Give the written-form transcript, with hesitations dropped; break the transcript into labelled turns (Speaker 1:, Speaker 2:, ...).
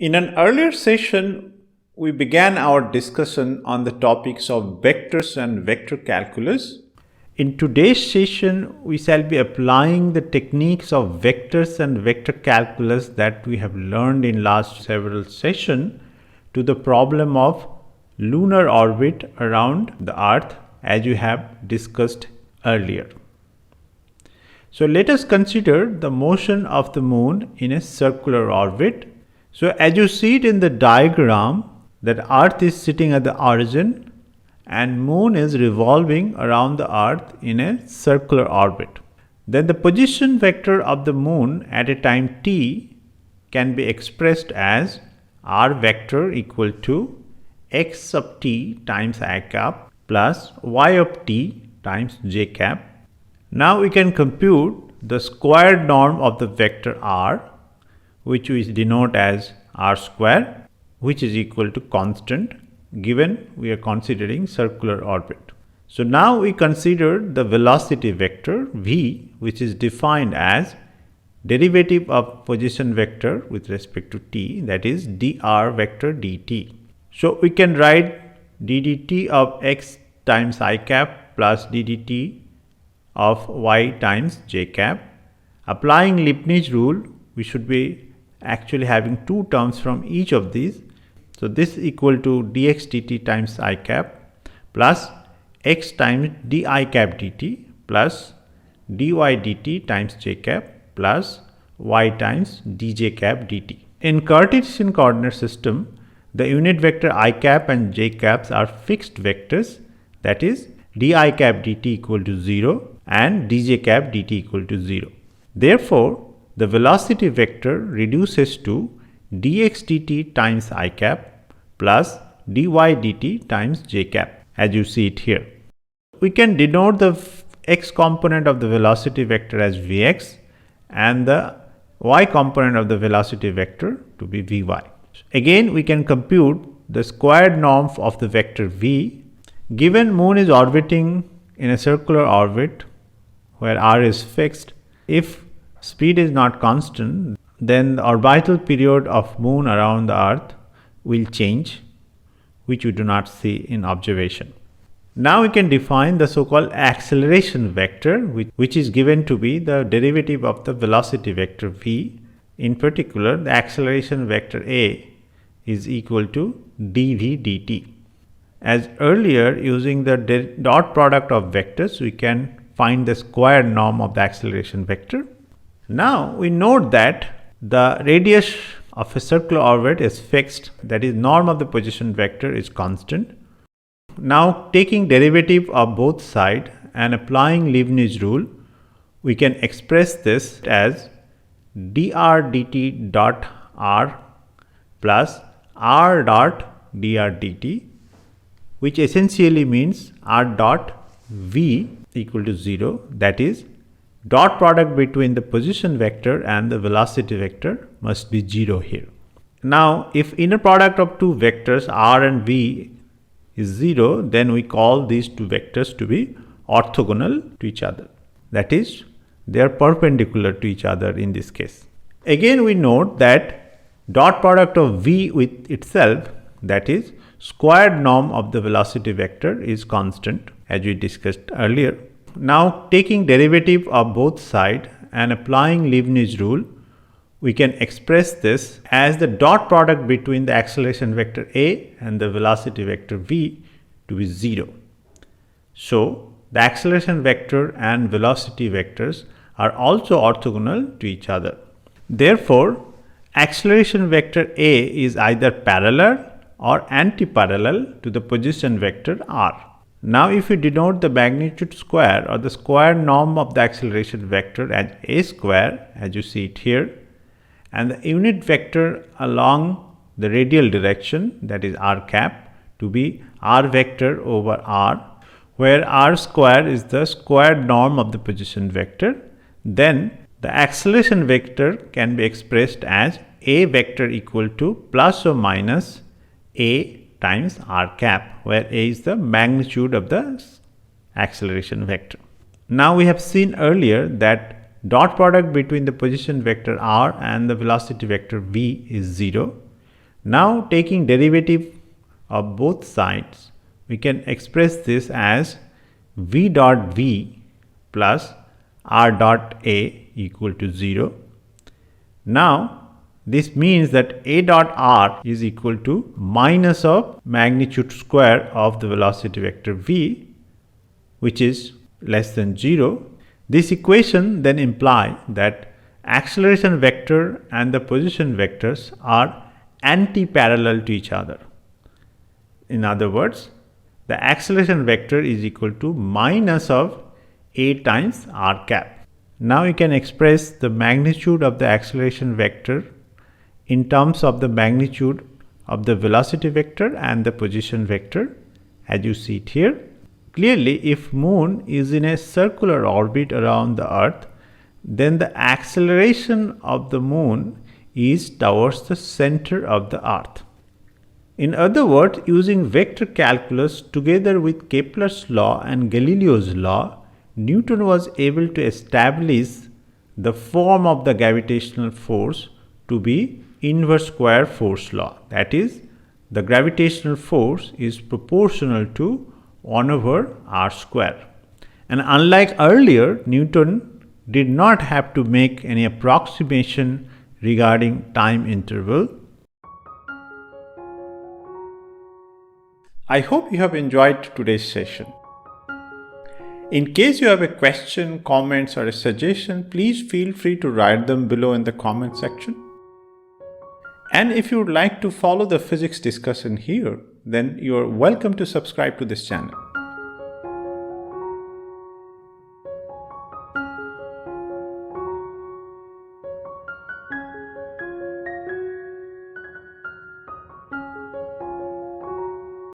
Speaker 1: In an earlier session, we began our discussion on the topics of vectors and vector calculus. In today's session, we shall be applying the techniques of vectors and vector calculus that we have learned in last several sessions to the problem of lunar orbit around the Earth, as we have discussed earlier. So let us consider the motion of the moon in a circular orbit. So as you see it in the diagram, that Earth is sitting at the origin and moon is revolving around the Earth in a circular orbit. Then the position vector of the moon at a time t can be expressed as r vector equal to x of t times I cap plus y of t times j cap. Now we can compute the squared norm of the vector r, which we denote as r square, which is equal to constant, given we are considering circular orbit. So now we consider the velocity vector v, which is defined as derivative of position vector with respect to t, that is dr vector dt. So we can write ddt of x times I cap plus ddt of y times j cap. Applying Leibniz rule, we should be actually having two terms from each of these. So this is equal to dx dt times I cap plus x times di cap dt plus dy dt times j cap plus y times dj cap dt. In Cartesian coordinate system, the unit vector I cap and j caps are fixed vectors, that is di cap dt equal to 0 and dj cap dt equal to 0. Therefore, the velocity vector reduces to dx dt times I cap plus dy dt times j cap, as you see it here. We can denote the x component of the velocity vector as vx and the y component of the velocity vector to be vy. Again, we can compute the squared norm of the vector v. Given moon is orbiting in a circular orbit where r is fixed, if speed is not constant, then the orbital period of moon around the Earth will change, which we do not see in observation. Now we can define the so-called acceleration vector, which is given to be the derivative of the velocity vector v. In particular, the acceleration vector a is equal to dv dt. As earlier, using the dot product of vectors, we can find the square norm of the acceleration vector. Now we note that the radius of a circular orbit is fixed, that is norm of the position vector is constant. Now taking derivative of both sides and applying Leibniz rule, we can express this as dr dt dot r plus r dot dr dt, which essentially means r dot v equal to 0, that is dot product between the position vector and the velocity vector must be 0 here. Now if inner product of two vectors r and v is 0, then we call these two vectors to be orthogonal to each other, that is they are perpendicular to each other in this case. Again we note that dot product of v with itself, that is squared norm of the velocity vector, is constant, as we discussed earlier. Now taking derivative of both sides and applying Leibniz rule, we can express this as the dot product between the acceleration vector a and the velocity vector v to be 0. So the acceleration vector and velocity vectors are also orthogonal to each other. Therefore, acceleration vector a is either parallel or anti-parallel to the position vector r. Now if we denote the magnitude square or the square norm of the acceleration vector as a square, as you see it here, and the unit vector along the radial direction, that is r cap, to be r vector over r, where r square is the squared norm of the position vector, then the acceleration vector can be expressed as a vector equal to plus or minus a times r cap, where a is the magnitude of the acceleration vector. Now we have seen earlier that dot product between the position vector r and the velocity vector v is 0. Now taking derivative of both sides, we can express this as v dot v plus r dot a equal to 0. Now this means that a dot r is equal to minus of magnitude square of the velocity vector v, which is less than 0. This equation then implies that acceleration vector and the position vectors are anti-parallel to each other. In other words, the acceleration vector is equal to minus of a times r cap. Now you can express the magnitude of the acceleration vector in terms of the magnitude of the velocity vector and the position vector as you see it here. Clearly, if moon is in a circular orbit around the earth, then the acceleration of the moon is towards the center of the earth. In other words, using vector calculus together with Kepler's law and Galileo's law, Newton was able to establish the form of the gravitational force to be inverse square force law. That is, the gravitational force is proportional to 1 over r square. And unlike earlier, Newton did not have to make any approximation regarding time interval. I hope you have enjoyed today's session. In case you have a question, comments or a suggestion, please feel free to write them below in the comment section. And if you would like to follow the physics discussion here, then you are welcome to subscribe to this channel.